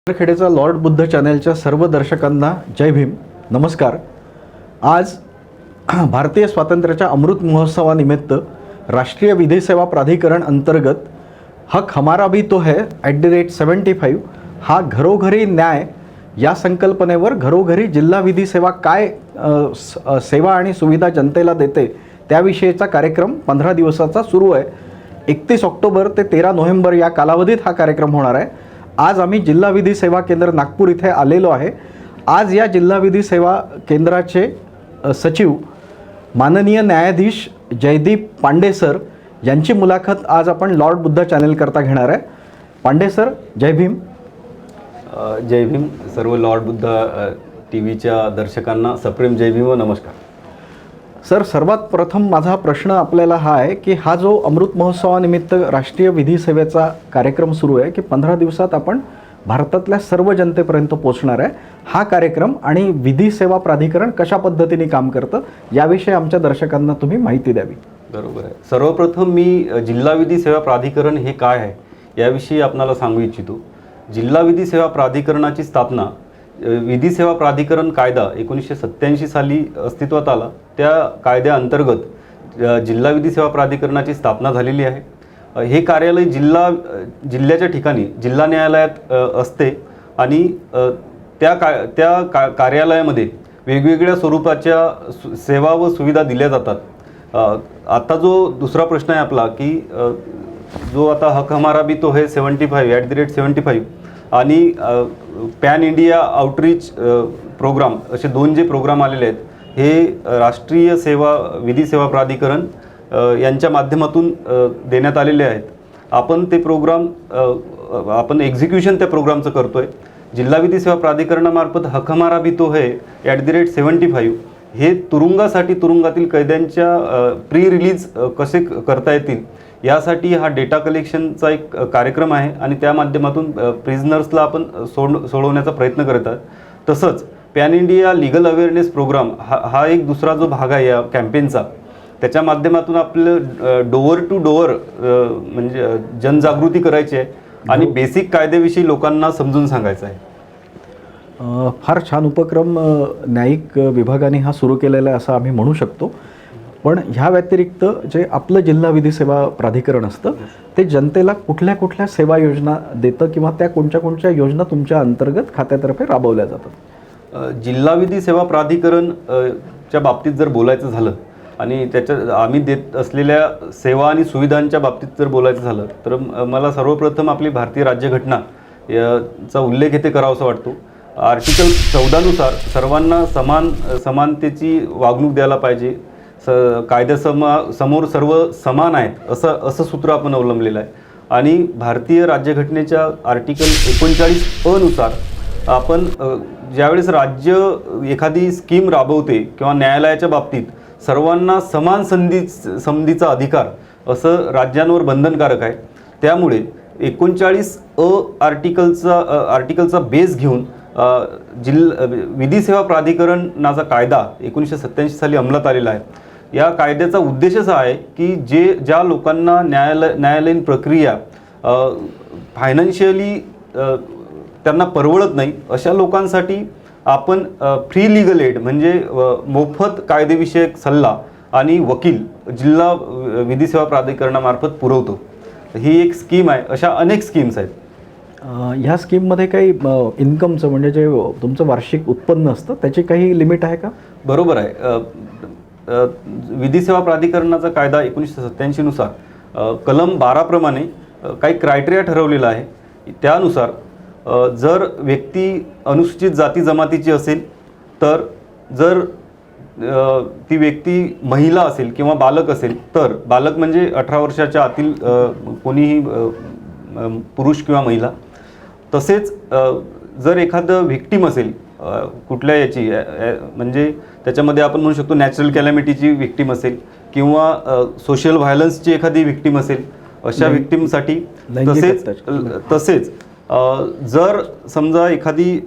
खेडेचा Lord Buddha चॅनलच्या सर्व दर्शकांना जय भीम. नमस्कार. आज भारतीय स्वातंत्र्याच्या अमृत महोत्सवानिमित्त राष्ट्रीय विधी सेवा प्राधिकरण अंतर्गत हक हमारा भी तो है @75 हा घरोघरी न्याय या संकल्पनेवर घरोघरी जिल्हा विधी सेवा काय सेवा आणि सुविधा जनतेला देते त्याविषयीचा कार्यक्रम 15 दिवसाचा सुरू आहे. 31 ऑक्टोबर ते 13 नोव्हेंबर या कालावधीत हा कार्यक्रम होणार आहे. आज आम्ही जिल्हा विधी सेवा केंद्र नागपूर इथे आलेलो आहे. आज या जिल्हा विधी सेवा केंद्राचे सचिव माननीय न्यायाधीश जयदीप पांडे सर यांची मुलाखत आज आपण लॉर्ड बुद्ध चॅनल करता घेणार आहे. पांडे सर, जय भीम. जय भीम. सर्व लॉर्ड बुद्ध टीव्हीच्या दर्शकांना सप्रेम जय भीम व नमस्कार. सर, सर्वात प्रथम माझा प्रश्न आपल्याला हा आहे की हा जो अमृत महोत्सवानिमित्त राष्ट्रीय विधी सेवेचा कार्यक्रम सुरू आहे की 15 दिवसात आपण भारतातल्या सर्व जनतेपर्यंत पोहोचणार आहे. हा कार्यक्रम आणि विधी सेवा प्राधिकरण कशा पद्धतीने काम करतं याविषयी आमच्या दर्शकांना तुम्ही माहिती द्यावी. बरोबर आहे. सर्वप्रथम मी जिल्हा विधी सेवा प्राधिकरण हे काय आहे याविषयी आपणाला सांगू इच्छितो. जिल्हा विधी सेवा प्राधिकरणाची स्थापना विधी सेवा प्राधिकरण कायदा 1987 साली अस्तित्वात आला. त्या कायद्याअंतर्गत जिल्हा विधी सेवा प्राधिकरणाची स्थापना झालेली आहे. हे कार्यालय जिल्ह्याच्या ठिकाणी जिल्हा न्यायालयात असते आणि त्या कार्यालयामध्ये वेगवेगळ्या स्वरूपाच्या सेवा व सुविधा दिल्या जातात. आता जो दुसरा प्रश्न आहे आपला की जो आता हक हमारा भी तो है 75 @75 आणि पॅन इंडिया आउटरीच प्रोग्राम असे दोन जे प्रोग्राम आलेले आहेत हे राष्ट्रीय विधी सेवा प्राधिकरण यांच्या माध्यमातून देण्यात आलेले आहेत. आपण ते प्रोग्राम आपण एक्झिक्युशन त्या प्रोग्रामचं करतो आहे. जिल्हा विधी सेवा प्राधिकरणामार्फत हक हमारा भी तो है @75 हे तुरुंगातील कैद्यांच्या प्री रिलीज कसे करता येतील यासाठी हा डेटा कलेक्शनचा एक कार्यक्रम आहे आणि त्या माध्यमातून प्रिझनर्सला आपण सोडवण्याचा प्रयत्न करत आहोत. तसंच pan India legal awareness programme हा एक दुसरा जो भाग आहे या कॅम्पेनचा, त्याच्या माध्यमातून आपलं डोअर टू डोअर म्हणजे जनजागृती करायची आहे आणि बेसिक कायद्याविषयी लोकांना समजून सांगायचं आहे. फार छान उपक्रम न्यायिक विभागाने हा सुरू केलेला आहे असं आम्ही म्हणू शकतो. पण ह्या व्यतिरिक्त जे आपलं जिल्हा विधी सेवा प्राधिकरण असतं ते जनतेला कुठल्या कुठल्या सेवा योजना देतं किंवा त्या कोणत्या योजना तुमच्या अंतर्गत खात्यातर्फे राबवल्या जातात? जिल्हा विधी सेवा प्राधिकरण च्या बाबतीत जर बोलायचं झालं आणि आम्ही देत असलेल्या सेवा आणि सुविधांच्या बाबतीत जर बोलायचं झालं तर मला सर्वप्रथम आपली भारतीय राज्यघटना याचा उल्लेख इथे करावासा वाटतो. आर्टिकल 14 नुसार सर्वांना समानतेची वागणूक द्यायला पाहिजे. कायद्यासमोर सर्व समान आहेत असं सूत्र आपण अवलंबलेलं आहे. आणि भारतीय राज्यघटनेच्या आर्टिकल 39 नुसार आपण ज्यावेळेस राज्य एखादी स्कीम राबवते किंवा न्यायालयाच्या बाबतीत सर्वांना समान संधीचा अधिकार असं राज्यांवर बंधनकारक आहे. त्यामुळे 39 आर्टिकलचा बेस घेऊन विधी सेवा प्राधिकरणाचा कायदा 1987 साली अंमलात आलेला आहे. या कायद्याचा उद्देश असा आहे की ज्या लोकांना न्यायालयीन प्रक्रिया फायनान्शियली त्यांना परवडत नाही अशा लोकांसाठी आपण फ्री लीगल एड म्हणजे मोफत कायदेविषयक सल्ला आणि वकील जिल्हा विधी सेवा प्राधिकरणामार्फत पुरवतो. ही एक स्कीम आहे. अशा अनेक स्कीम्स आहेत. ह्या स्कीममध्ये काही इन्कमचं म्हणजे जे तुमचं वार्षिक उत्पन्न असतं त्याची काही लिमिट आहे का? बरोबर आहे. विधी सेवा प्राधिकरणाचा कायदा 1987 नुसार कलम 12 प्रमाणे काही क्रायटेरिया ठरवलेला आहे. त्यानुसार जर व्यक्ती अनुसूचित जाती जमातीची असेल तर जर ती व्यक्ती महिला असेल किंवा बालक असेल तर बालक म्हणजे 18 वर्षाच्या आतील कोणीही पुरुष किंवा महिला. तसेच जर एखादं व्हिक्टीम असेल कुठल्या याची म्हणजे त्याच्यामध्ये आपण म्हणू शकतो नॅचरल कॅलॅमिटीची व्हिक्टीम असेल किंवा सोशल व्हायलन्सची एखादी व्हिक्टीम असेल अशा व्हिक्टीमसाठी. तसेच जर समजा एखादी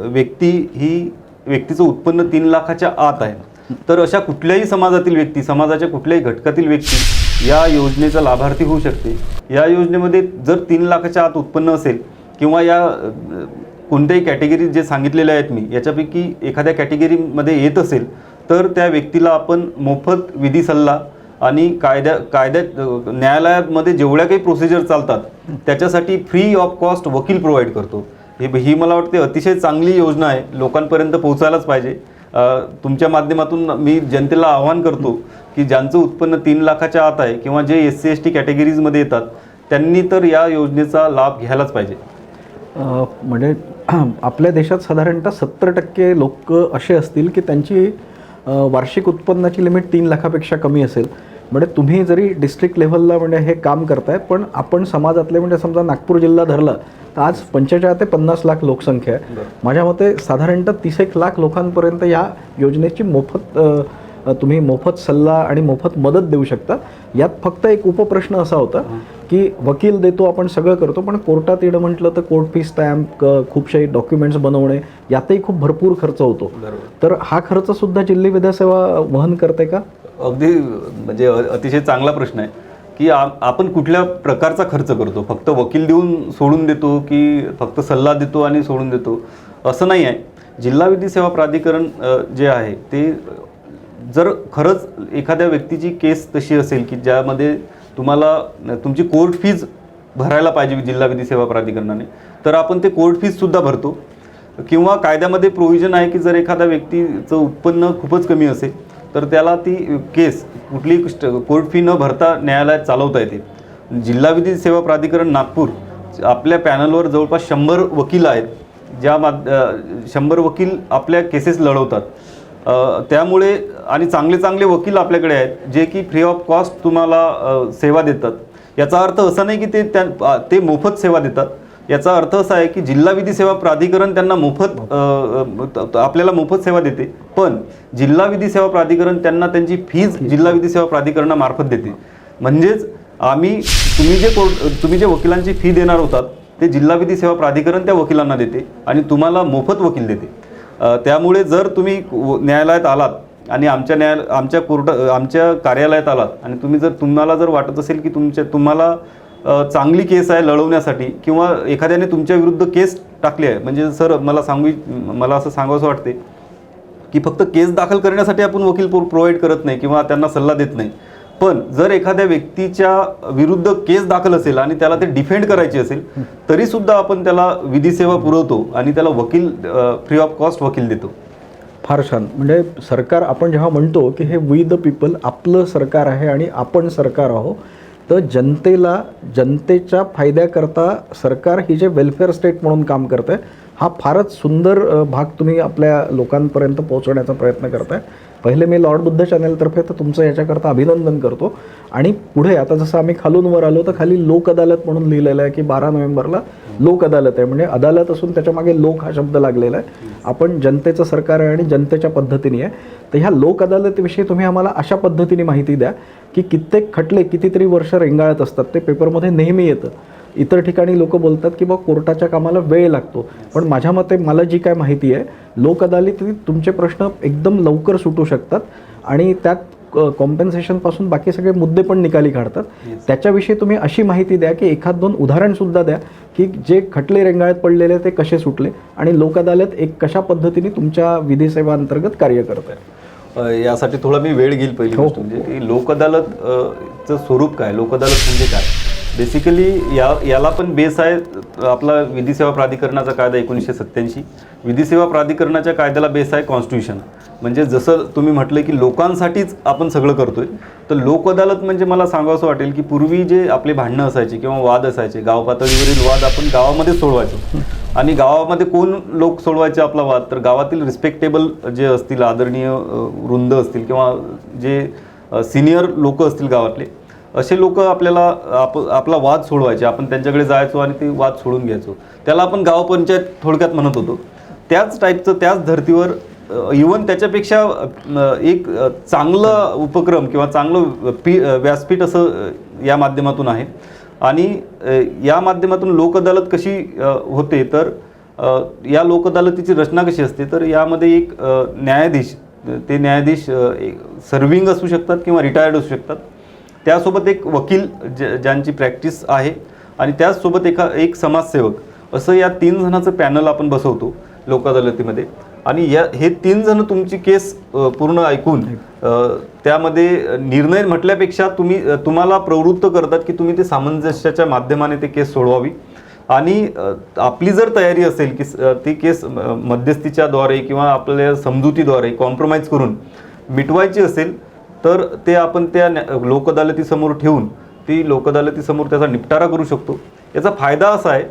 व्यक्तीचं उत्पन्न 3 लाखाच्या आत आहे तर अशा कुठल्याही समाजाच्या कुठल्याही घटकातील व्यक्ती या योजनेचा लाभार्थी होऊ शकते. या योजनेमध्ये जर 3 लाखाच्या आत उत्पन्न असेल किंवा या कोणत्याही कॅटेगरी जे सांगितलेले आहेत मी याच्यापैकी एखाद्या कॅटेगरीमध्ये येत असेल तर त्या व्यक्तीला आपण मोफत विधी सल्ला आणि कायद्यात न्यायालयामध्ये जेवढ्या काही प्रोसिजर चालतात त्याच्यासाठी फ्री ऑफ कॉस्ट वकील प्रोव्हाइड करतो. ही मला वाटते अतिशय चांगली योजना आहे, लोकांपर्यंत पोहोचायलाच पाहिजे. तुमच्या माध्यमातून मी जनतेला आवाहन करतो की ज्यांचं उत्पन्न 3 लाखाच्या आत आहे किंवा जे SC/ST कॅटेगरीजमध्ये येतात त्यांनी तर या योजनेचा लाभ घ्यायलाच पाहिजे. म्हणजे आपल्या देशात साधारणतः 70% लोक असे असतील की त्यांची वार्षिक उत्पन्नाची लिमिट 3 लाखापेक्षा कमी असेल. म्हणजे तुम्ही जरी डिस्ट्रिक्ट लेव्हलला म्हणजे हे काम करताय, पण आपण समाजातले म्हणजे समजा नागपूर जिल्हा धरला तर आज 45 ते 50 लाख लोकसंख्या आहे. माझ्या मते साधारणतः 30 लाख लोकांपर्यंत या योजनेची तुम्ही मोफत सल्ला आणि मोफत मदत देऊ शकता. यात फक्त एक उपप्रश्न असा होता की वकील देतो, आपण सगळं करतो, पण कोर्टात येणं म्हटलं तर कोर्ट फी स्टॅम्प, खूपशे डॉक्युमेंट्स बनवणे, यातही खूप भरपूर खर्च होतो. तर हा खर्च सुद्धा जिल्हा विधासेवा वहन करते का? अगदी म्हणजे अतिशय चांगला प्रश्न आहे की आपण कुठल्या प्रकारचा खर्च करतो. फक्त वकील देऊन सोडून देतो की फक्त सल्ला देतो आणि सोडून देतो असं नाही आहे. जिल्हा विधी सेवा प्राधिकरण जे आहे ते जर खरंच एखाद्या व्यक्तीची केस तशी असेल की ज्यामध्ये तुम्हाला तुमची कोर्ट फीज भरायला पाहिजे जिल्हा विधी सेवा प्राधिकरणाने, तर आपण ते कोर्ट फीजसुद्धा भरतो. किंवा कायद्यामध्ये प्रोव्हिजन आहे की जर एखाद्या व्यक्तीचं उत्पन्न खूपच कमी असेल तर त्याला ती केस कुठली कोर्ट फी न भरता न्यायालयात चालवता येते. जिल्हा विधी सेवा प्राधिकरण नागपूर आपल्या पॅनलवर जवळपास 100 वकील आहेत, 100 वकील आपल्या केसेस लढवतात. त्यामुळे आणि चांगले वकील आपल्याकडे आहेत जे की फ्री ऑफ कॉस्ट तुम्हाला सेवा देतात. याचा अर्थ असा नाही की ते मोफत सेवा देतात. याचा अर्थ असा आहे की जिल्हा विधी सेवा प्राधिकरण त्यांना आपल्याला मोफत सेवा देते, पण जिल्हा विधी सेवा प्राधिकरण त्यांना त्यांची फीज जिल्हा विधी सेवा प्राधिकरणामार्फत देते. म्हणजेच तुम्ही जे वकिलांची फी देणार होतात ते जिल्हा विधी सेवा प्राधिकरण त्या वकिलांना देते आणि तुम्हाला मोफत वकील देते. त्यामुळे जर तुम्ही न्यायालयात आलात आणि आमच्या कार्यालयात आलात आणि तुम्हाला जर वाटत असेल की तुम्हाला चांगली केस आहे लढवण्यासाठी किंवा एखाद्याने तुमच्या विरुद्ध केस टाकली आहे, म्हणजे सर मला असं सांगावंसं वाटते की फक्त केस दाखल करण्यासाठी आपण वकील प्रोव्हाइड करत नाही किंवा त्यांना सल्ला देत नाही, पण जर एखाद्या व्यक्तीच्या विरुद्ध केस दाखल असेल आणि त्याला ते डिफेंड करायची असेल तरीसुद्धा आपण त्याला विधी सेवा पुरवतो आणि त्याला वकील फ्री ऑफ कॉस्ट वकील देतो. फार छान. म्हणजे सरकार, आपण जेव्हा म्हणतो की हे वी द पीपल, आपलं सरकार आहे आणि आपण सरकार आहोत, तर जनतेच्या फायद्याकरता सरकार ही जे वेलफेअर स्टेट म्हणून काम करतं आहे, हा फारच सुंदर भाग तुम्ही आपल्या लोकांपर्यंत पोहोचवण्याचा प्रयत्न करताय. पहिले मी लॉर्ड बुद्ध चॅनलतर्फे तर तुमचं याच्याकरता अभिनंदन करतो. आणि पुढे आता जसं आम्ही खालून वर आलो तर खाली लोक अदालत म्हणून लिहिलेलं आहे की 12 नोव्हेंबरला लोक अदालत आहे. म्हणजे अदालत असून त्याच्यामागे लोक हा शब्द लागलेला आहे. आपण जनतेचं सरकार आहे आणि जनतेच्या पद्धतीने आहे. तर ह्या लोक अदालतीविषयी तुम्ही आम्हाला अशा पद्धतीने माहिती द्या की कित्येक खटले कितीतरी वर्ष रेंगाळत असतात, ते पेपरमध्ये नेहमी येतं. इतर ठिकाणी लोक बोलतात की बा कोर्टाच्या कामाला वेळ लागतो, पण माझ्या मते मला जी काय माहिती आहे, लोक अदालतीत तुमचे प्रश्न एकदम लवकर सुटू शकतात आणि त्यात कॉम्पेन्सेशनपासून बाकी सगळे मुद्दे पण निकाली काढतात. त्याच्याविषयी तुम्ही अशी माहिती द्या की 1-2 उदाहरणसुद्धा द्या की जे खटले रेंगाळत पडलेले ते कसे सुटले आणि लोक अदालत एक कशा पद्धतीने तुमच्या विधी सेवा अंतर्गत कार्य करत आहे. यासाठी थोडा मी वेळ घेईल. पहिली गोष्ट म्हणजे की लोक अदालतचं स्वरूप काय, लोक अदालत म्हणजे काय. बेसिकली याला पण बेस आहे आपला विधी सेवा प्राधिकरणाचा कायदा 1987. विधी सेवा प्राधिकरणाच्या कायद्याला बेस आहे कॉन्स्टिट्यूशन. म्हणजे जसं तुम्ही म्हटलं की लोकांसाठीच आपण सगळं करतोय, तर लोक अदालत म्हणजे मला सांगावंसं वाटेल की पूर्वी जे आपले भांडणं असायचे किंवा वाद असायचे, गाव पातळीवरील वाद आपण गावामध्ये सोडवायचो. आणि गावामध्ये कोण लोक सोडवायचे आपला वाद, तर गावातील रिस्पेक्टेबल जे असतील, आदरणीय वृंद असतील किंवा जे सिनियर लोक असतील गावातले, असे लोक आपला वाद सोडवायचे. आपण त्यांच्याकडे जायचो आणि ते वाद सोडून घ्यायचो. त्याला आपण गाव पंचायत थोडक्यात म्हणत होतो. त्याच टाईपचं, त्याच धर्तीवर इवन त्याच्यापेक्षा एक चांगलं उपक्रम किंवा चांगलं व्यासपीठ असं या माध्यमातून आहे. आणि या माध्यमातून लोक अदालत कशी होते, तर या लोक अदालतीची रचना कशी असते, तर यामध्ये एक न्यायाधीश, ते न्यायाधीश सर्व्हिंग असू शकतात किंवा रिटायर्ड असू शकतात, त्यासोबत एक वकील ज्यांची प्रॅक्टिस आहे आणि त्याचसोबत एक समाजसेवक असं या 3 जणांचं पॅनल आपण बसवतो लोक अदालतीमध्ये. आणि हे 3 जण तुमची केस पूर्ण ऐकून त्यामध्ये निर्णय म्हटल्यापेक्षा तुम्हाला प्रवृत्त करतात की तुम्ही ते सामंजस्याच्या माध्यमाने ते केस सोडवावी. आणि आपली जर तयारी असेल की ती केस मध्यस्थीच्या द्वारे किंवा आपल्या समजुतीद्वारे कॉम्प्रोमाइज करून मिटवायची असेल तर ते आपण त्या लोक अदालतीसमोर ठेवून ती लोक अदालतीसमोर त्याचा निपटारा करू शकतो. याचा फायदा असा आहे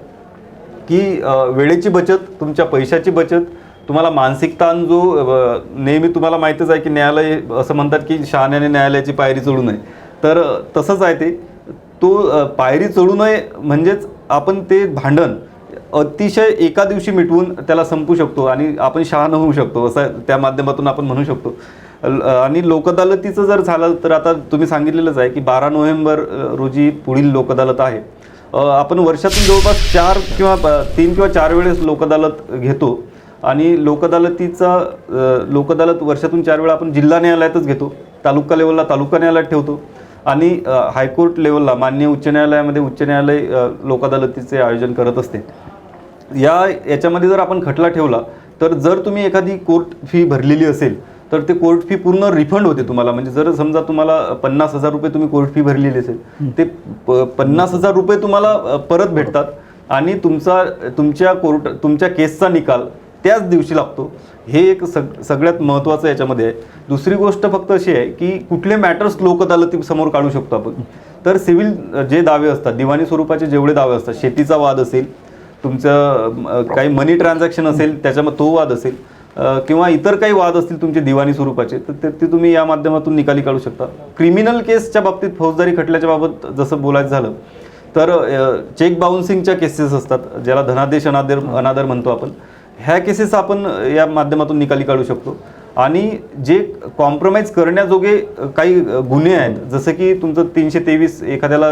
की वेळेची बचत, तुमच्या पैशाची बचत, तुम्हाला मानसिक ताण जो नेहमी तुम्हाला माहीतच आहे की न्यायालय असं म्हणतात की शहाण्याने न्यायालयाची पायरी चढू नये, तर तसंच आहे ते. तो पायरी चढू नये म्हणजेच आपण ते भांडण अतिशय एका दिवशी मिटवून त्याला संपू शकतो आणि आपण शहाणं होऊ शकतो असं त्या माध्यमातून आपण म्हणू शकतो. आणि लोकअदालतीचं जर झालं तर आता तुम्ही सांगितलेलंच आहे की 12 नोव्हेंबर रोजी पुढील लोकअदालत आहे. आपण वर्षातून जवळपास 4 किंवा 3 किंवा 4 वेळेस लोकअदालत घेतो. आणि लोकअदालत वर्षातून 4 वेळा आपण जिल्हा न्यायालयातच घेतो, तालुका लेवलला तालुका न्यायालयात ठेवतो आणि हायकोर्ट लेवलला माननीय उच्च न्यायालयामध्ये उच्च न्यायालय लोकअदालतीचे आयोजन करत असते. याच्यामध्ये जर आपण खटला ठेवला तर जर तुम्ही एखादी कोर्ट फी भरलेली असेल तर ते कोर्ट फी पूर्ण रिफंड होते तुम्हाला. म्हणजे जर समजा तुम्हाला 50,000 रुपये तुम्ही कोर्ट फी भरलेली असेल ते 50,000 रुपये तुम्हाला परत भेटतात आणि तुमच्या केसचा निकाल त्याच दिवशी लागतो. हे एक सगळ्यात महत्त्वाचं याच्यामध्ये आहे. दुसरी गोष्ट फक्त अशी आहे की कुठले मॅटर्स लोक अदालतीसमोर काढू शकतो आपण. तर सिव्हिल जे दावे असतात, दिवाणी स्वरूपाचे जेवढे दावे असतात, शेतीचा वाद असेल, तुमचं काही मनी ट्रान्झॅक्शन असेल त्याच्यामध्ये तो वाद असेल किंवा इतर काही वाद असतील तुमचे दिवाणी स्वरूपाचे, तर ते तुम्ही या माध्यमातून निकाली काढू शकता. क्रिमिनल केसच्या बाबतीत, फौजदारी खटल्याच्या बाबत जसं बोलायचं झालं तर चेक बाउन्सिंगच्या केसेस असतात, ज्याला धनादेश अनादर म्हणतो आपण. ह्या केसेस आपण या माध्यमातून निकाली काढू शकतो. आणि जे कॉम्प्रोमाइज करण्याजोगे काही गुन्हे आहेत, जसं की तुमचं 323 एखाद्याला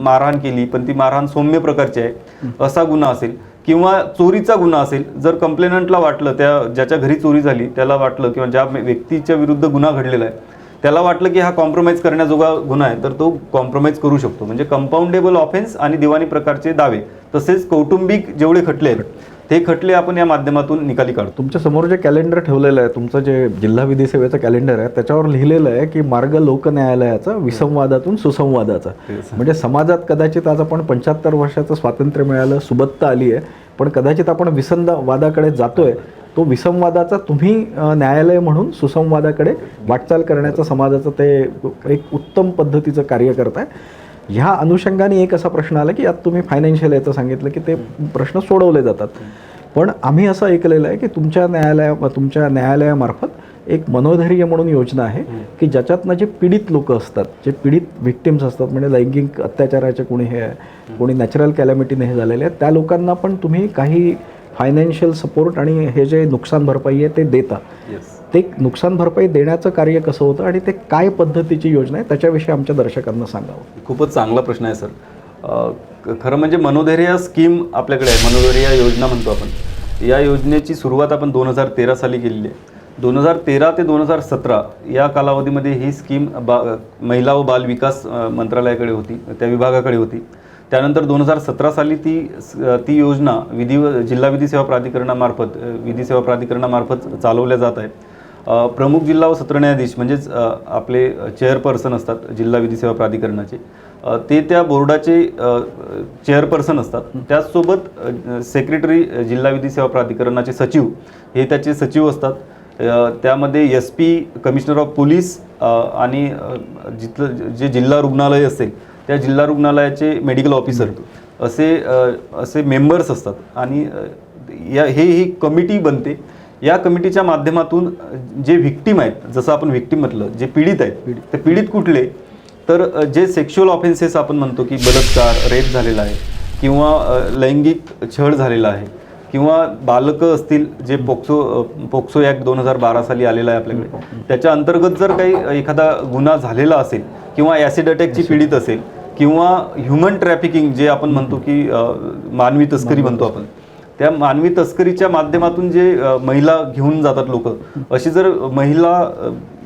मारहाण केली पण ती मारहाण सौम्य प्रकारची आहे असा गुन्हा असेल किंवा चोरीचा गुन्हा असेल, जर कंप्लेनंटला वाटलं, ज्याच्या घरी चोरी झाली त्याला वाटलं किंवा ज्या व्यक्तीच्या विरुद्ध गुन्हा घडलेला आहे त्याला वाटलं की हा कॉम्प्रोमाइज करण्याजोगा गुन्हा आहे, तर तो कॉम्प्रोमाइज करू शकतो. म्हणजे कंपाऊंडेबल ऑफेन्स आणि दिवाणी प्रकारचे दावे तसेच कौटुंबिक जेवढे खटले आहेत ते खटले आपण या माध्यमातून निकाली काढतो. तुमच्या समोर जे कॅलेंडर ठेवलेलं आहे, तुमचं जे जिल्हा विधी सेवेचं कॅलेंडर आहे, त्याच्यावर लिहिलेलं आहे की मार्ग लोक न्यायालयाचा विसंवादातून सुसंवादाचा. म्हणजे समाजात कदाचित आज आपण 75 वर्षाचं स्वातंत्र्य मिळालं, सुबत्ता आली आहे, पण कदाचित आपण विसंवादाकडे जातोय. तो विसंवादाचा तुम्ही न्यायालय म्हणून सुसंवादाकडे वाटचाल करण्याचं समाजाचं ते एक उत्तम पद्धतीचं कार्य करताय. ह्या अनुषंगाने एक असा प्रश्न आला की आता तुम्ही फायनान्शियल याचं सांगितलं की ते प्रश्न सोडवले जातात, पण आम्ही असं ऐकलेलं आहे की तुमच्या न्यायालयामार्फत एक मनोधैर्य म्हणून योजना आहे की ज्याच्यातनं जे पीडित लोक असतात, जे पीडित व्हिक्टिम्स असतात, म्हणजे लैंगिक अत्याचाराचे कोणी नॅचरल कॅलॅमिटीने हे झालेले आहेत, त्या लोकांना पण तुम्ही काही फायनान्शियल सपोर्ट आणि हे जे नुकसान भरपाई आहे ते देता. ते नुकसान भरपाई देण्याचं कार्य कसं होतं आणि ते काय पद्धतीची योजना आहे त्याच्याविषयी आमच्या दर्शकांना सांगावं. खूपच चांगला प्रश्न आहे सर. खरं म्हणजे मनोधैर्य स्कीम आपल्याकडे आहे, मनोधैर्य योजना म्हणतो आपण. या योजनेची सुरुवात आपण 2013 साली केलेली आहे. 2013 ते 2017 या कालावधीमध्ये ही स्कीम महिला व बाल विकास मंत्रालयाकडे होती, त्या विभागाकडे होती. त्यानंतर 2017 साली ती योजना जिल्हा विधी सेवा प्राधिकरणामार्फत चालवल्या जात आहे. प्रमुख जिल्हा व सत्र न्यायाधीश म्हणजेच आपले चेअरपर्सन असतात जिल्हा विधी सेवा प्राधिकरणाचे, ते त्या बोर्डाचे चेअरपर्सन असतात. त्याचसोबत सेक्रेटरी जिल्हा विधी सेवा प्राधिकरणाचे सचिव हे त्याचे सचिव असतात. त्यामध्ये SP कमिशनर ऑफ पोलीस आणि जे जिल्हा रुग्णालय असेल त्या जिल्हा रुग्णालयाचे मेडिकल ऑफिसर असे मेंबर्स असतात. आणि ही कमिटी बनते. या कमिटीच्या माध्यमातून जे व्हिक्टीम आहेत, जसं आपण व्हिक्टीम म्हटलं, जे पीडित आहेत, ते पीडित कुठले, तर जे सेक्शुअल ऑफेन्सेस आपण म्हणतो की बलात्कार, रेप झालेला आहे किंवा लैंगिक छळ झालेला आहे किंवा बालकं असतील जे पोक्सो ॲक्ट 2012 साली आलेला आहे आपल्याकडे, त्याच्या अंतर्गत जर काही एखादा गुन्हा झालेला असेल किंवा ॲसिड अटॅकची पीडित असेल किंवा ह्युमन ट्रॅफिकिंग जे आपण म्हणतो की मानवी तस्करी म्हणतो आपण, त्या मानवी तस्करीच्या माध्यमातून जे महिला घेऊन जातात लोक, अशी जर महिला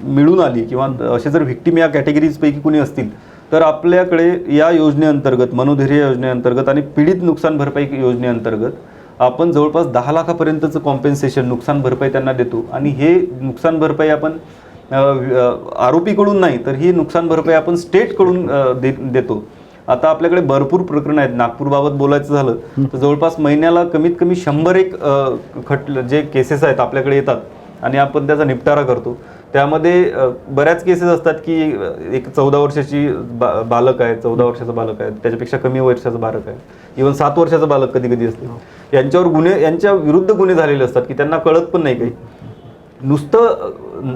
मिळून आली किंवा असे जर व्हिक्टीम या कॅटेगरीजपैकी कोणी असतील तर आपल्याकडे या योजनेअंतर्गत, मनोधैर्य योजनेअंतर्गत आणि पीडित नुकसान भरपाई योजनेअंतर्गत आपण जवळपास 10 लाखापर्यंतचं कॉम्पेन्सेशन, नुकसान भरपाई त्यांना देतो. आणि हे नुकसान भरपाई आपण आरोपीकडून नाही, तर ही नुकसान भरपाई आपण स्टेटकडून देतो. आता आपल्याकडे भरपूर प्रकरणं आहेत. नागपूरबाबत बोलायचं झालं तर जवळपास महिन्याला कमीत कमी 100 जे केसेस आहेत आपल्याकडे येतात आणि आपण त्याचा निपटारा करतो. त्यामध्ये बऱ्याच केसेस असतात की एक 14 वर्षाची बालक आहे, 14 वर्षाचा बालक आहे, त्याच्यापेक्षा कमी वर्षाचा बालक आहे, इव्हन 7 वर्षाचा बालक कधी कधी असते. यांच्या विरुद्ध गुन्हे झालेले असतात की त्यांना कळत पण नाही काही. नुसतं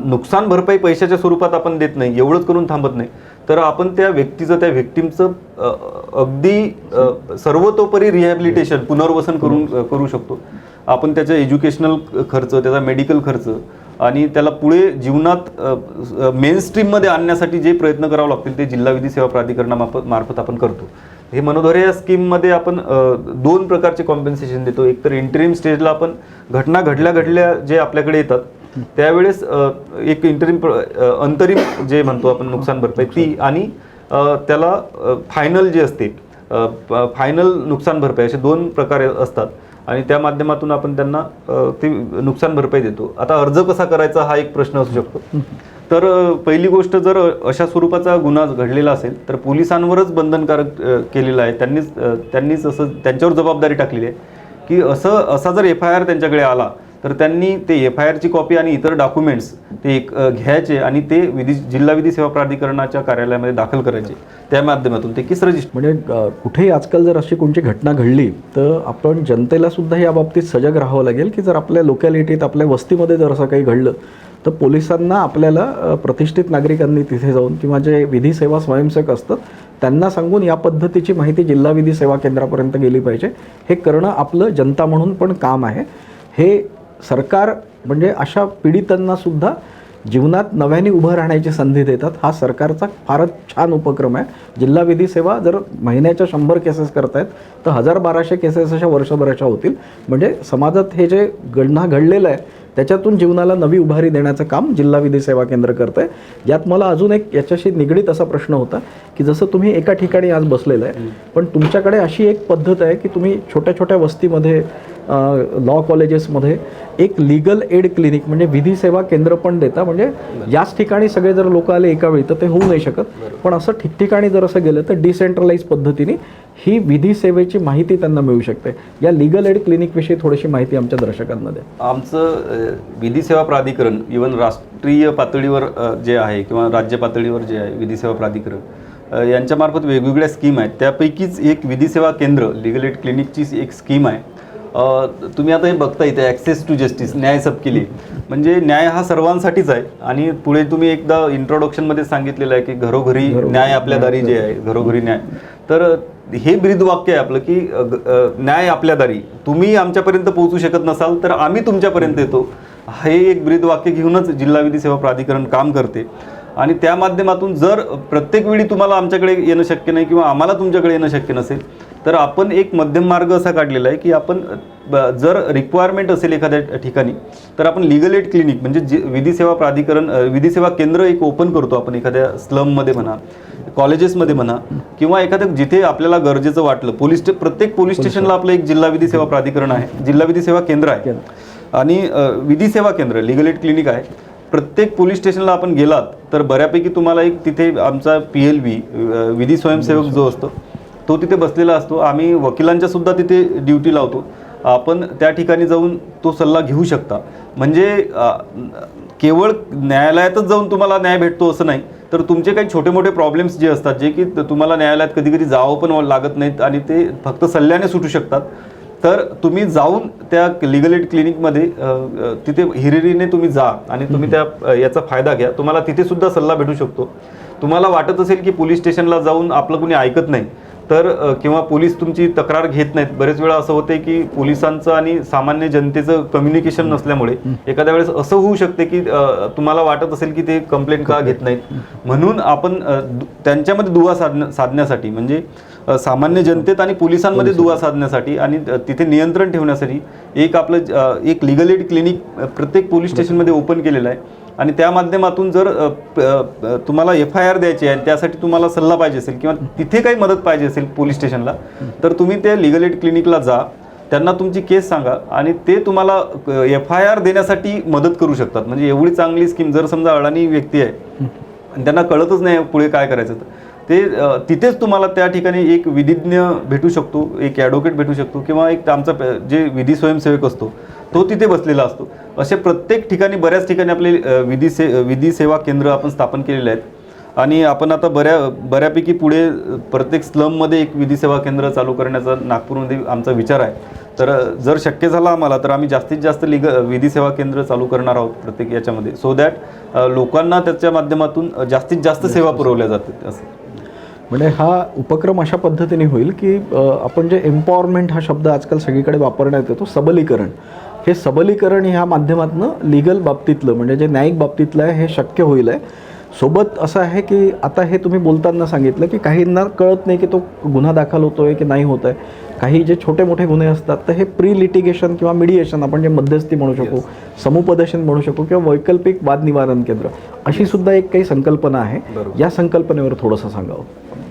नुकसान भरपाई पैशाच्या स्वरूपात आपण देत नाही, एवढंच करून थांबत नाही, तर आपण त्या व्यक्तीचं, त्या व्हिक्टिमचं अगदी सर्वतोपरी रिहॅबिलिटेशन, पुनर्वसन करू शकतो. आपण त्याचा एज्युकेशनल खर्च, त्याचा मेडिकल खर्च आणि त्याला पुढे जीवनात मेन स्ट्रीममध्ये आणण्यासाठी जे प्रयत्न करावे लागतील ते जिल्हा विधी सेवा प्राधिकरणामार्फत आपण करतो. हे मनोधैर्य या स्कीममध्ये आपण 2 प्रकारचे कॉम्पेन्सेशन देतो. एक तर इंटरिम स्टेजला आपण घटना घडल्या जे आपल्याकडे येतात त्यावेळेस एक अंतरिम जे म्हणतो आपण नुकसान भरपाई ती, आणि त्याला फायनल जे असते फायनल नुकसान भरपाई, असे 2 प्रकार असतात आणि त्या माध्यमातून आपण त्यांना ती नुकसान भरपाई देतो. आता अर्ज कसा करायचा हा एक प्रश्न असू शकतो. तर पहिली गोष्ट, जर अशा स्वरूपाचा गुन्हा घडलेला असेल तर पोलिसांवरच बंधनकारक केलेलं आहे. त्यांनीच असं त्यांच्यावर जबाबदारी टाकलेली आहे की असा जर FIR त्यांच्याकडे आला तर त्यांनी ते FIRची कॉपी आणि इतर डॉक्युमेंट्स ते घ्यायचे आणि ते जिल्हा विधी सेवा प्राधिकरणाच्या कार्यालयामध्ये दाखल करायचे. त्या माध्यमातून ते केस रजिस्टर. म्हणजे कुठेही आजकाल जर अशी कोणती घटना घडली तर आपण जनतेला सुद्धा या बाबतीत सजग राहावं लागेल की जर आपल्या लोकॅलिटीत, आपल्या वस्तीमध्ये जर असं काही घडलं तर पोलिसांना, आपल्याला प्रतिष्ठित नागरिकांनी तिथे जाऊन किंवा जे विधी सेवा स्वयंसेवक असतात त्यांना सांगून या पद्धतीची माहिती जिल्हा विधी सेवा केंद्रापर्यंत गेली पाहिजे. हे करणं आपलं जनता म्हणून पण काम आहे. हे सरकार म्हणजे अशा पीडितांना सुद्धा जीवनात नव्याने उभं राहण्याची संधी देतात. हा सरकारचा फारच छान उपक्रम आहे. जिल्हा विधी सेवा जर महिन्याच्या 100 केसेस करतायत तर 1000-1200 केसेस अशा वर्षभराच्या होतील. म्हणजे समाजात हे जे गुन्हा घडलेलं आहे त्याच्यातून जीवनाला नवी उभारी देण्याचं काम जिल्हा विधी सेवा केंद्र करतं आहे. यात मला अजून एक याच्याशी निगडीत असा प्रश्न होता की जसं तुम्ही एका ठिकाणी आज बसलेलं आहे, पण तुमच्याकडे अशी एक पद्धत आहे की तुम्ही छोट्या छोट्या वस्तीमध्ये, लॉ कॉलेजेसमध्ये एक लीगल एड क्लिनिक म्हणजे विधी सेवा केंद्र पण देता. म्हणजे याच ठिकाणी सगळे जर लोक आले एका वेळी तर ते होऊ नाही शकत, पण असं ठिकठिकाणी जर असं गेलं तर डिसेंट्रलाइज पद्धतीने ही विधी सेवेची माहिती त्यांना मिळू शकते. या लीगल एड क्लिनिकविषयी थोडीशी माहिती आमच्या दर्शकांना द्या. आमचं विधी सेवा प्राधिकरण इव्हन राष्ट्रीय पातळीवर जे आहे किंवा राज्य पातळीवर जे आहे विधी सेवा प्राधिकरण यांच्यामार्फत वेगवेगळ्या स्कीम आहेत. त्यापैकीच एक विधी सेवा केंद्र, लीगल एड क्लिनिकची एक स्कीम आहे. तुम्ही आता हे बघता इथे ॲक्सेस टू जस्टिस, न्याय सबके लिए. म्हणजे न्याय हा सर्वांसाठीच आहे. आणि पुढे तुम्ही एकदा इंट्रोडक्शनमध्ये सांगितलेलं आहे की घरोघरी न्याय आपल्या दारी जे आहे, घरोघरी न्याय. तर हे ब्रीदवाक्य आहे आपलं की न्याय आपल्या दारी. तुम्ही आमच्यापर्यंत पोहोचू शकत नसाल तर आम्ही तुमच्यापर्यंत येतो. हे एक ब्रीदवाक्य घेऊनच जिल्हा विधी सेवा प्राधिकरण काम करते. आणि त्या माध्यमातून जर प्रत्येक वेळी तुम्हाला आमच्याकडे येणं शक्य नाही किंवा आम्हाला तुमच्याकडे येणं शक्य नसेल तर आपण एक मध्यम मार्ग असा काढलेला आहे की आपण जर रिक्वायरमेंट असेल एखाद्या ठिकाणी तर आपण लीगल एड क्लिनिक म्हणजे विधी सेवा प्राधिकरण, विधी सेवा केंद्र एक ओपन करतो आपण एखाद्या स्लममध्ये म्हणा, कॉलेजेसमध्ये म्हणा, किंवा एखाद्या जिथे आपल्याला गरजेचं वाटलं. प्रत्येक पोलीस स्टेशनला आपलं एक जिल्हा विधी सेवा प्राधिकरण आहे, जिल्हा विधी सेवा केंद्र आहे आणि विधी सेवा केंद्र लीगल एड क्लिनिक आहे. प्रत्येक पोलीस स्टेशनला आपण गेलात तर बऱ्यापैकी तुम्हाला एक तिथे आमचा PLV विधी स्वयंसेवक जो असतो तो तिथे बसलेला असतो. आम्ही वकिलांच्या सुद्धा तिथे ड्युटी लावतो. आपण त्या ठिकाणी जाऊन तो सल्ला घेऊ शकता. म्हणजे केवळ न्यायालयातच जाऊन तुम्हाला न्याय भेटतो असं नाही, तर तुमचे काही छोटे मोठे प्रॉब्लेम्स जे असतात जे की तुम्हाला न्यायालयात कधी कधी जावं पण लागत नाहीत आणि ते फक्त सल्ल्याने सुटू शकतात, तर तुम्ही जाऊन त्या लीगल एड क्लिनिकमध्ये तिथे हिरिरीने तुम्ही जा आणि तुम्ही याचा फायदा घ्या. तुम्हाला तिथे सुद्धा सल्ला भेटू शकतो. तुम्हाला वाटत असेल की पोलीस स्टेशनला जाऊन आपलं कुणी ऐकत नाही तर किंवा पोलीस तुमची तक्रार घेत नाहीत. बरेच वेळा असं होते की पोलिसांचं आणि सामान्य जनतेचं कम्युनिकेशन नसल्यामुळे एखाद्या वेळेस असं होऊ शकते की तुम्हाला वाटत असेल की ते कंप्लेंट का घेत नाहीत. म्हणून आपण त्यांच्यामध्ये दुवा साधण्यासाठी म्हणजे सामान्य जनतेत आणि पोलिसांमध्ये दुवा साधण्यासाठी आणि तिथे नियंत्रण ठेवण्यासाठी एक लीगल एड क्लिनिक प्रत्येक पोलीस स्टेशनमध्ये ओपन केलेलं आहे. आणि त्या माध्यमातून जर तुम्हाला FIR द्यायची आहे आणि त्यासाठी तुम्हाला सल्ला पाहिजे असेल किंवा तिथे काही मदत पाहिजे असेल पोलीस स्टेशनला, तर तुम्ही ते लीगल एड क्लिनिकला जा, त्यांना तुमची केस सांगा आणि ते तुम्हाला FIR देण्यासाठी मदत करू शकतात. म्हणजे एवढी चांगली स्कीम. जर समजा अडाणी व्यक्ती आहे आणि त्यांना कळतच नाही पुढे काय करायचं, तर ते तिथेच तुम्हाला त्या ठिकाणी एक विधिज्ञ भेटू शकतो, एक ॲडव्होकेट भेटू शकतो किंवा एक आमचा जे विधी स्वयंसेवक असतो तो तिथे बसलेला असतो. असे प्रत्येक ठिकाणी, बऱ्याच ठिकाणी आपले विधी सेवा केंद्र आपण स्थापन केलेले आहेत आणि आपण आता बऱ्यापैकी पुढे प्रत्येक स्लममध्ये एक विधी सेवा केंद्र चालू करण्याचा नागपूरमध्ये आमचा विचार आहे. तर जर शक्य झालं आम्हाला तर आम्ही जास्तीत जास्त विधी सेवा केंद्र चालू करणार आहोत प्रत्येक याच्यामध्ये, सो दॅट लोकांना त्याच्या माध्यमातून जास्तीत जास्त सेवा पुरवल्या जातात. असं म्हणजे हा उपक्रम अशा पद्धतीने होईल की आपण जे एम्पॉवरमेंट हा शब्द आजकाल सगळीकडे वापरण्यात येतो, सबलीकरण, हे सबलीकरण ह्या माध्यमातून लीगल बाबतीतलं म्हणजे जे न्यायिक बाबतीतलं आहे हे शक्य होईल आहे. सोबत असं आहे की आता हे तुम्ही बोलताना सांगितलं की काहींना कळत नाही की तो गुन्हा दाखल होतो आहे की नाही होत आहे. काही जे छोटे मोठे गुन्हे असतात तर हे प्री लिटिगेशन किंवा मिडिएशन, आपण जे मध्यस्थी म्हणू शकू, समुपदेशन म्हणू शकू किंवा वैकल्पिक वाद निवारण केंद्र, अशी सुद्धा एक काही संकल्पना आहे. या संकल्पनेवर थोडंसं सांगावं.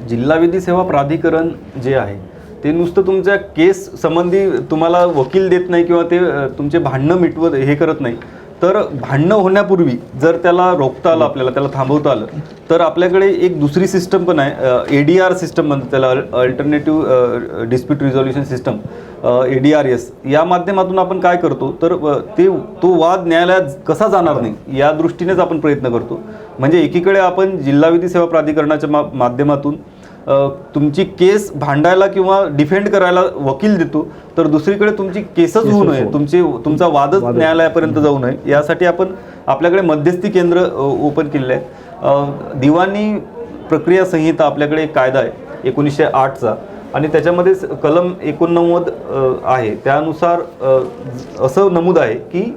जिल्हा विधी सेवा प्राधिकरण जे आहे ते नुसतं तुमच्या केस संबंधी तुम्हाला वकील देत नाही किंवा ते तुमचे भांडणं मिटवत हे करत नाही, तर भांडणं होण्यापूर्वी जर त्याला रोखता आलं, आपल्याला त्याला थांबवता आलं, तर आपल्याकडे एक दुसरी सिस्टम पण आहे, ADR सिस्टम म्हणतात त्याला, alternative dispute resolution system, ADRS. या माध्यमातून आपण काय करतो तर तो वाद न्यायालयात कसा जाणार नाही या दृष्टीनेच आपण प्रयत्न करतो. म्हणजे एकीकडे आपण जिल्हा विधी सेवा प्राधिकरणाच्या माध्यमातून तुमची केस भांडायला किंवा डिफेंड करायला वकील देतो, तर दुसरीकडे तुमची केसच होऊ नये, तुमचा वादच न्यायालयापर्यंत जाऊ नये यासाठी आपण आपल्याकडे मध्यस्थी केंद्र ओपन केलेले आहे. दिवाणी प्रक्रिया संहिता आपल्याकडे एक कायदा आहे 1908चा आणि त्याच्यामध्ये कलम 89 आहे. त्यानुसार असं नमूद आहे की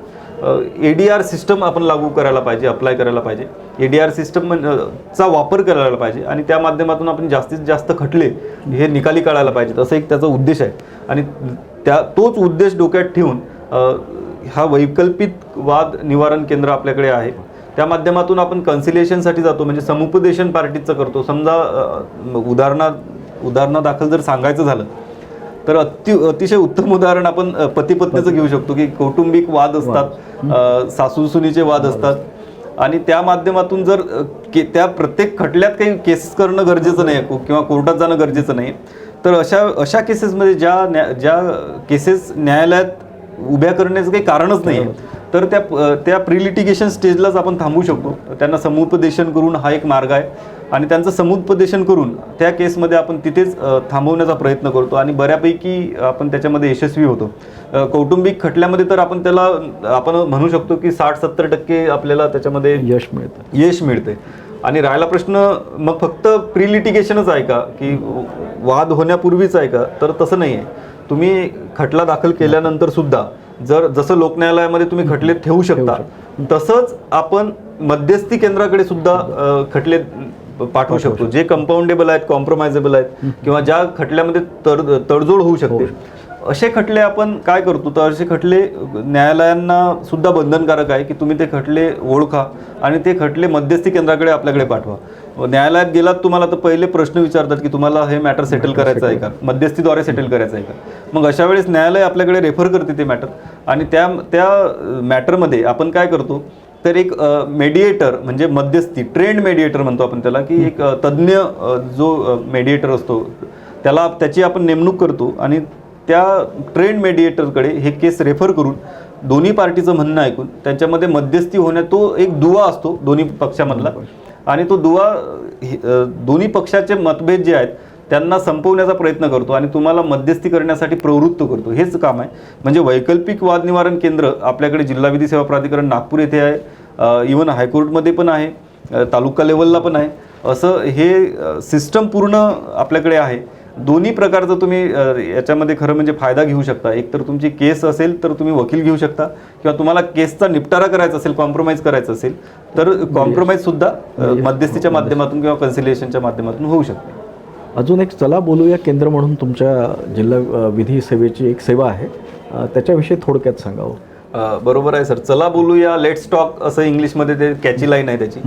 ADR सिस्टम आपण लागू करायला पाहिजे, अप्लाय करायला पाहिजे, ADR सिस्टम चा वापर करायला पाहिजे आणि त्या माध्यमातून आपण जास्तीत जास्त खटले हे निकाली काढायला पाहिजेत, असं एक त्याचा उद्देश आहे. आणि तोच उद्देश डोक्यात ठेवून हा वैकल्पिक वाद निवारण केंद्र आपल्याकडे आहे. त्या माध्यमातून आपण कन्सिलिएशनसाठी जातो, म्हणजे समुपदेशन पार्टीचं करतो. समजा उदाहरणादाखल जर सांगायचं झालं तर अतिशय उत्तम उदाहरण आपण पती पत्नीचं घेऊ शकतो की कौटुंबिक वाद असतात, सासू सुनीचे वाद असतात आणि त्या माध्यमातून जर त्या प्रत्येक खटल्यात काही केसेस करणं गरजेचं नाही किंवा कोर्टात जाणं गरजेचं नाही, तर अशा केसेसमध्ये ज्या केसेस न्यायालयात उभ्या करण्याचं काही कारणच नाही आहे, तर त्या प्री लिटिगेशन स्टेजलाच आपण थांबवू शकतो. त्यांना समुपदेशन करून हा एक मार्ग आहे आणि त्यांचं समुपदेशन करून त्या केसमध्ये आपण तिथेच थांबवण्याचा प्रयत्न करतो आणि बऱ्यापैकी आपण त्याच्यामध्ये यशस्वी होतो. कौटुंबिक खटल्यामध्ये तर आपण म्हणू शकतो की 60-70% आपल्याला त्याच्यामध्ये यश मिळते. आणि राहिला प्रश्न मग फक्त प्री लिटिगेशनच आहे का की वाद होण्यापूर्वीच आहे का, तर तसं नाही आहे. तुम्ही खटला दाखल केल्यानंतर सुद्धा जसं लोकन्यायालयामध्ये तुम्ही खटले ठेवू शकता, तसंच आपण मध्यस्थी केंद्राकडे सुद्धा खटले पाठवू शकतो, जे कंपाऊंडेबल आहेत, कॉम्प्रोमाइजेबल आहेत किंवा ज्या खटल्यामध्ये तडजोड होऊ शकते, असे खटले आपण काय करतो. तर असे खटले न्यायालयांना सुद्धा बंधनकारक आहे की तुम्ही ते खटले ओळखा आणि ते खटले मध्यस्थी केंद्राकडे आपल्याकडे पाठवा. न्यायालयात गेलात तुम्हाला तर पहिले प्रश्न विचारतात की तुम्हाला हे मॅटर सेटल करायचं आहे का, मध्यस्थीद्वारे सेटल करायचं आहे का. मग अशा वेळेस न्यायालय आपल्याकडे रेफर करते ते मॅटर आणि त्या मॅटरमध्ये आपण काय करतो तर एक मेडिएटर म्हणजे मध्यस्थी, ट्रेंड मेडिएटर म्हणतो आपण त्याला, की एक तज्ज्ञ जो मेडिएटर असतो त्याची आपण नेमणूक करतो आणि त्या ट्रेंड मेडिएटरकडे हे केस रेफर करून दोन्ही पार्टीचं म्हणणं ऐकून त्यांच्यामध्ये मध्यस्थी होण्यात तो एक दुवा असतो दोन्ही पक्षामधला आणि तो दुवा दोन्ही पक्षाचे मतभेद जे आहेत त्यांना संपवण्याचा प्रयत्न करतो आणि तुम्हाला मध्यस्थी करण्यासाठी प्रवृत्त करतो. हेच काम आहे. म्हणजे वैकल्पिक वाद निवारण केंद्र आपल्याकडे जिल्हा विधी सेवा प्राधिकरण नागपूर येथे आहे, इव्हन हायकोर्टमध्ये पण आहे, तालुका लेवलला पण आहे. असं हे सिस्टम पूर्ण आपल्याकडे आहे. दोन्ही प्रकारचं तुम्ही याच्यामध्ये खरं म्हणजे फायदा घेऊ शकता. एक तर तुमची केस असेल तर तुम्ही वकील घेऊ शकता किंवा तुम्हाला केसचा निपटारा करायचा असेल, कॉम्प्रोमाइज करायचं असेल तर कॉम्प्रोमाइज सुद्धा मध्यस्थीच्या माध्यमातून किंवा कन्सिलिएशनच्या माध्यमातून होऊ शकते. अजून एक चला बोलूया केंद्र म्हणून तुमच्या जिल्हा विधी सेवेची एक सेवा आहे, त्याच्याविषयी थोडक्यात सांगावं. बरोबर आहे सर. चला बोलूया, लेट्स टॉक असं इंग्लिशमध्ये ते कॅची लाईन आहे त्याची.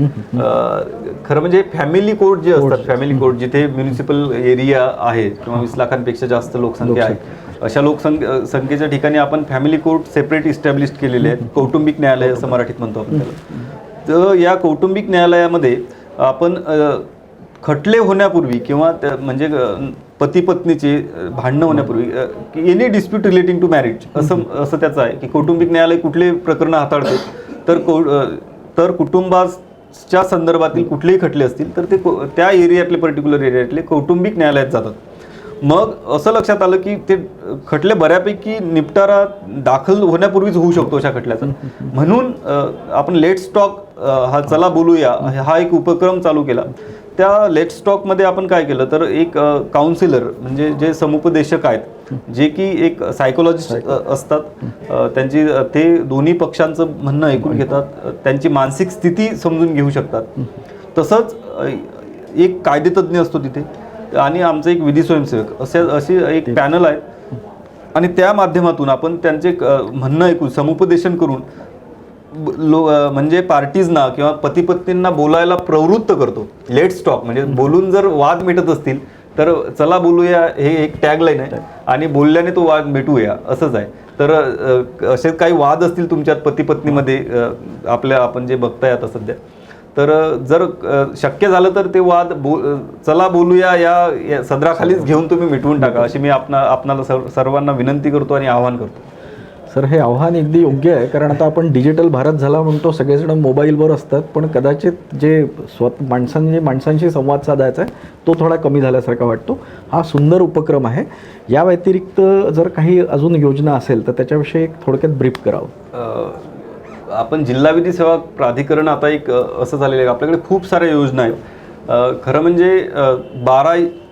खरं म्हणजे फॅमिली कोर्ट जे असतात, फॅमिली कोर्ट जिथे म्युनिसिपल एरिया आहे किंवा 20 लाखांपेक्षा जास्त लोकसंख्या आहे, अशा संख्येच्या ठिकाणी आपण फॅमिली कोर्ट सेपरेट इस्टॅब्लिश केलेले आहेत. कौटुंबिक न्यायालय असं मराठीत म्हणतो आपण त्याला. तर या कौटुंबिक न्यायालयामध्ये आपण खटले होण्यापूर्वी किंवा म्हणजे पती पत्नीचे भांडणं होण्यापूर्वी any dispute relating to marriage असं त्याचं आहे की कौटुंबिक न्यायालय कुठले प्रकरणं हाताळते, तर कुटुंबाच्या संदर्भातील कुठलेही खटले असतील तर ते त्या एरियातले, पर्टिक्युलर एरियातले कौटुंबिक न्यायालयात जातात. मग असं लक्षात आलं की ते खटले बऱ्यापैकी निपटारा दाखल होण्यापूर्वीच होऊ शकतो अशा खटल्याचा. म्हणून आपण लेट्स टॉक हा चला बोलूया हा एक उपक्रम चालू केला. त्या लेट्स टॉकमध्ये आपण काय केलं तर एक काउन्सिलर म्हणजे जे समुपदेशक आहेत, जे की एक सायकोलॉजिस्ट असतात, त्यांची ते दोन्ही पक्षांचं म्हणणं ऐकून घेतात, त्यांची मानसिक स्थिती समजून घेऊ शकतात. तसंच एक कायदेतज्ञ असतो तिथे आणि आमचं एक विधी स्वयंसेवक अशी एक पॅनल आहे आणि त्या माध्यमातून आपण त्यांचे म्हणणं ऐकून समुपदेशन करून म्हणजे पार्टीजना किंवा पती पत्नींना बोलायला प्रवृत्त करतो. लेट्स टॉक म्हणजे बोलून जर वाद मिटत असतील तर चला बोलूया हे एक टॅगलाईन आहे आणि बोलल्याने तो वाद मिटूया असंच आहे. तर असे काही वाद असतील तुमच्यात पती पत्नीमध्ये आपण जे बघताय आता सध्या, तर जर शक्य झालं तर ते वाद चला बोलूया या सदराखालीच घेऊन तुम्ही मिटवून टाका अशी मी आपणाला सर्वांना विनंती करतो आणि आवाहन करतो. सर, हे आव्हान अगदी योग्य आहे, कारण आता आपण डिजिटल भारत झाला म्हणतो, सगळेजण मोबाईलवर असतात, पण कदाचित जे माणसांशी संवाद साधायचा आहे तो थोडा कमी झाल्यासारखा वाटतो. हा सुंदर उपक्रम आहे. या व्यतिरिक्त जर काही अजून योजना असेल तर त्याच्याविषयी एक थोडक्यात ब्रीफ करावं. आपण जिल्हा विधी सेवा प्राधिकरण आता एक असं झालेलं आहे, आपल्याकडे खूप साऱ्या योजना आहेत. खरं म्हणजे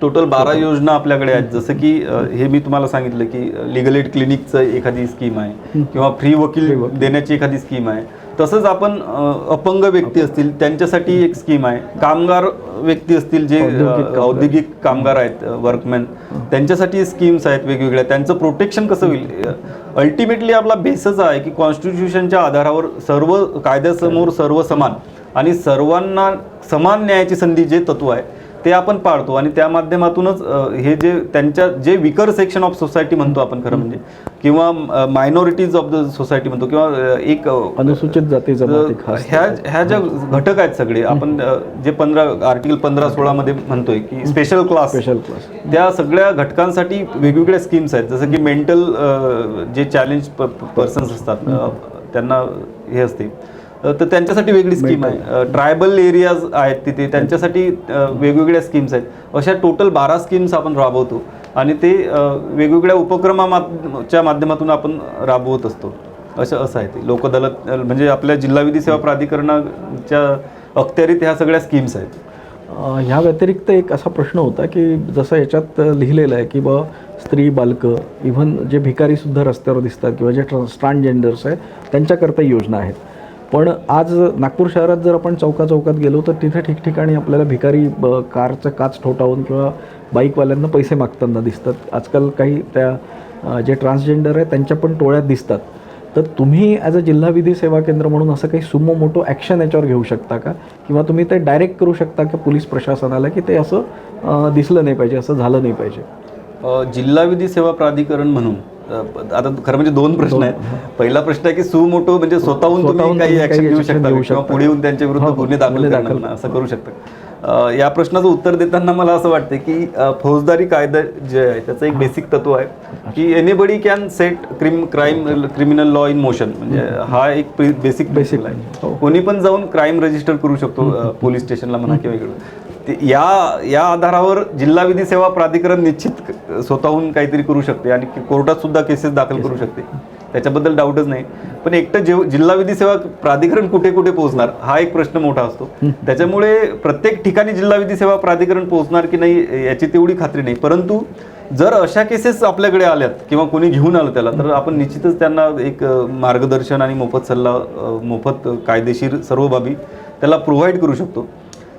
टोटल 12 योजना आपल्याकडे आहेत. जसं की हे मी तुम्हाला सांगितलं की लिगल एड क्लिनिकचं एखादी स्कीम आहे किंवा फ्री वकील देण्याची एखादी स्कीम आहे. तसंच आपण अपंग व्यक्ती असतील त्यांच्यासाठी एक स्कीम आहे. कामगार व्यक्ती असतील जे औद्योगिक कामगार आहेत, वर्कमॅन, त्यांच्यासाठी स्कीम्स आहेत वेगवेगळ्या. त्यांचं प्रोटेक्शन कसं होईल. अल्टिमेटली आपला बेसच आहे की कॉन्स्टिट्यूशनच्या आधारावर सर्व कायद्यासमोर सर्व समान आणि सर्वांना समान न्यायाची संधी जे तत्व आहे ते आपण पाळतो आणि त्या माध्यमातूनच हे जे विकर सेक्शन ऑफ सोसायटी म्हणतो आपण खरं म्हणजे, किंवा मायनॉरिटीज ऑफ द सोसायटी म्हणतो, किंवा एक अनुसूचित जाती जमाती, ह्या ज्या घटक आहेत सगळे आपण जे आर्टिकल 15-16 मध्ये म्हणतोय की स्पेशल क्लास, त्या सगळ्या घटकांसाठी वेगवेगळ्या स्कीम्स आहेत. जसं की मेंटल जे चॅलेंज पर्सन्स असतात त्यांना हे असते तर त्यांच्यासाठी वेगळी स्कीम आहे. ट्रायबल एरियाज आहेत तिथे त्यांच्यासाठी वेगवेगळ्या स्कीम्स आहेत. अशा टोटल 12 स्कीम्स आपण राबवतो आणि ते वेगवेगळ्या उपक्रमाच्या माध्यमातून आपण राबवत असतो. असं आहे ते. लोक अदालत म्हणजे आपल्या जिल्हा विधी सेवा प्राधिकरणाच्या अखत्यारीत ह्या सगळ्या स्कीम्स आहेत. ह्या व्यतिरिक्त एक असा प्रश्न होता की जसं याच्यात लिहिलेलं आहे की बा स्त्री, बालकं, इव्हन जे भिकारीसुद्धा रस्त्यावर दिसतात किंवा जे ट्रान्सजेंडर्स आहेत त्यांच्याकरता योजना आहेत. पण आज नागपूर शहरात जर आपण चौकात गेलो तर तिथे ठिकठिकाणी आपल्याला भिकारी कारचं काच ठोठावून किंवा बाईकवाल्यांना पैसे मागताना दिसतात. आजकाल काही त्या जे ट्रान्सजेंडर आहेत त्यांच्या पण टोळ्यात दिसतात. तर तुम्ही ॲज अ जिल्हा विधी सेवा केंद्र म्हणून असं काही सुमो मोठो ॲक्शन याच्यावर घेऊ शकता का, किंवा तुम्ही ते डायरेक्ट करू शकता की पोलीस प्रशासनाला की ते असं दिसलं नाही पाहिजे, असं झालं नाही पाहिजे. जिल्हा विधी सेवा प्राधिकरण म्हणून आता खरं म्हणजे 2 प्रश्न आहेत. पहिला प्रश्न आहे की सुमोटो म्हणजे स्वतःहून तुम्ही काही ऍक्शन घेऊ शकता किंवा पुढे येऊन त्यांच्या विरुद्ध गुन्हे दाखल करणं असं करू शकता. या प्रश्नाचं उत्तर देताना मला असं वाटतं की फौजदारी कायदा जे आहे त्याचं एक बेसिक तत्व आहे की anybody can set criminal law in motion. म्हणजे हा एक बेसिक आहे. कोणी पण जाऊन क्राईम रजिस्टर करू शकतो पोलीस स्टेशनला म्हणा किंवा इकडं. या आधारावर जिल्हा विधी सेवा प्राधिकरण निश्चित स्वतःहून काहीतरी करू शकते आणि कोर्टात सुद्धा केसेस दाखल करू शकते, त्याच्याबद्दल डाऊटच नाही. पण एकटं जिल्हा विधी सेवा प्राधिकरण कुठे कुठे पोहोचणार हा एक प्रश्न मोठा असतो. त्याच्यामुळे प्रत्येक ठिकाणी जिल्हा विधी सेवा प्राधिकरण पोहोचणार की नाही याची तेवढी खात्री नाही. परंतु जर अशा केसेस आपल्याकडे आल्यात किंवा कोणी घेऊन आलं त्याला, तर आपण निश्चितच त्यांना एक मार्गदर्शन आणि मोफत सल्ला, मोफत कायदेशीर सर्व बाबी त्याला प्रोव्हाइड करू शकतो.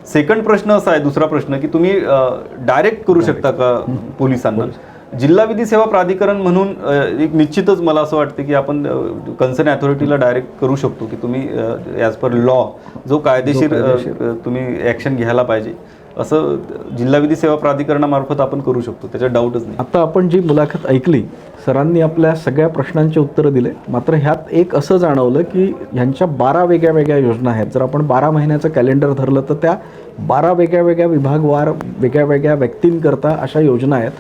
सेकंड प्रश्न असा आहे, दुसरा प्रश्न की तुम्ही डायरेक्ट करू शकता का पोलिसांना. जिल्हा विधी सेवा प्राधिकरण म्हणून एक निश्चितच मला असं वाटतं की आपण कन्सर्न अथॉरिटीला डायरेक्ट करू शकतो की तुम्ही ॲज पर लॉ जो कायदेशीर तुम्ही ॲक्शन घ्यायला पाहिजे असं जिल्हा विधी सेवा प्राधिकरणामार्फत आपण करू शकतो, त्याच्यात डाऊटच नाही. आता आपण जी मुलाखत ऐकली, सरांनी आपल्या सगळ्या प्रश्नांची उत्तरं दिले. मात्र ह्यात एक असं जाणवलं की ह्यांच्या 12 वेगळ्या वेगळ्या योजना आहेत. जर आपण 12 महिन्याचं कॅलेंडर धरलं तर त्या 12 वेगळ्या वेगळ्या विभागवार वेगळ्या वेगळ्या व्यक्तींकरता अशा योजना आहेत.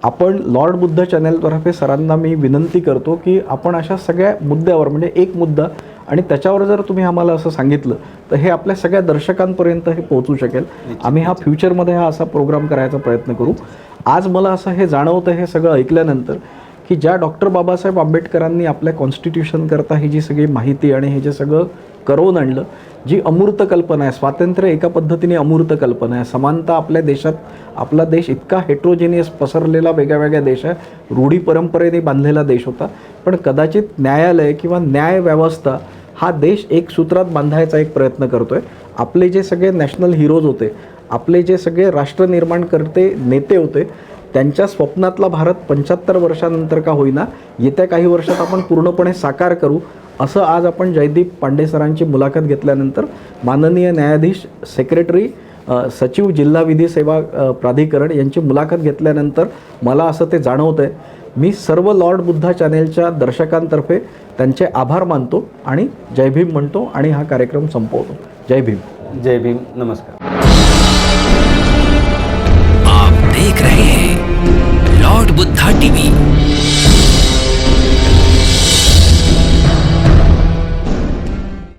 आपण लॉर्ड बुद्ध चॅनलतर्फे सरांना मी विनंती करतो की आपण अशा सगळ्या मुद्द्यावर, म्हणजे एक मुद्दा आणि त्याच्यावर जर तुम्ही आम्हाला असं सांगितलं तर हे आपल्या सगळ्या दर्शकांपर्यंत हे पोहोचू शकेल. आम्ही हा फ्युचरमध्ये हा असा प्रोग्राम करायचा प्रयत्न करू. आज मला असं हे जाणवतं हे सगळं ऐकल्यानंतर की ज्या डॉक्टर बाबासाहेब आंबेडकरांनी आपल्या कॉन्स्टिट्यूशनकरता ही जी सगळी माहिती आणि हे जे सगळं करवून आणलं, जी अमूर्त कल्पना आहे, स्वातंत्र्य एका पद्धतीने अमूर्त कल्पना आहे, समानता आपल्या देशात, आपला देश इतका हेट्रोजेनियस पसरलेला वेगळ्या वेगळ्या देश आहे, रूढी परंपरेने बांधलेला देश होता, पण कदाचित न्यायालय किंवा न्याय व्यवस्था हा देश एक सूत्रात बांधायचा एक प्रयत्न करतोय. आपले जे सगळे नॅशनल हिरोज होते, आपले जे सगळे राष्ट्र निर्माण करते नेते होते, त्यांच्या स्वप्नातला भारत 75 वर्षानंतर का होईना येत्या काही वर्षात आपण पूर्णपणे साकार करू, असं आज आपण जयदीप पांडे सरांची मुलाखत घेतल्यानंतर, माननीय न्यायाधीश सेक्रेटरी सचिव जिल्हा विधी सेवा प्राधिकरण यांची मुलाखत घेतल्यानंतर मला असं ते जाणवतं आहे. मी सर्व लॉर्ड बुद्धा चॅनेलच्या दर्शकांतर्फे त्यांचे आभार मानतो आणि जय भीम म्हणतो आणि हा कार्यक्रम संपवतो. जय भीम. जय भीम. नमस्कार. आप देख रहे हैं लॉर्ड बुद्धा टीवी.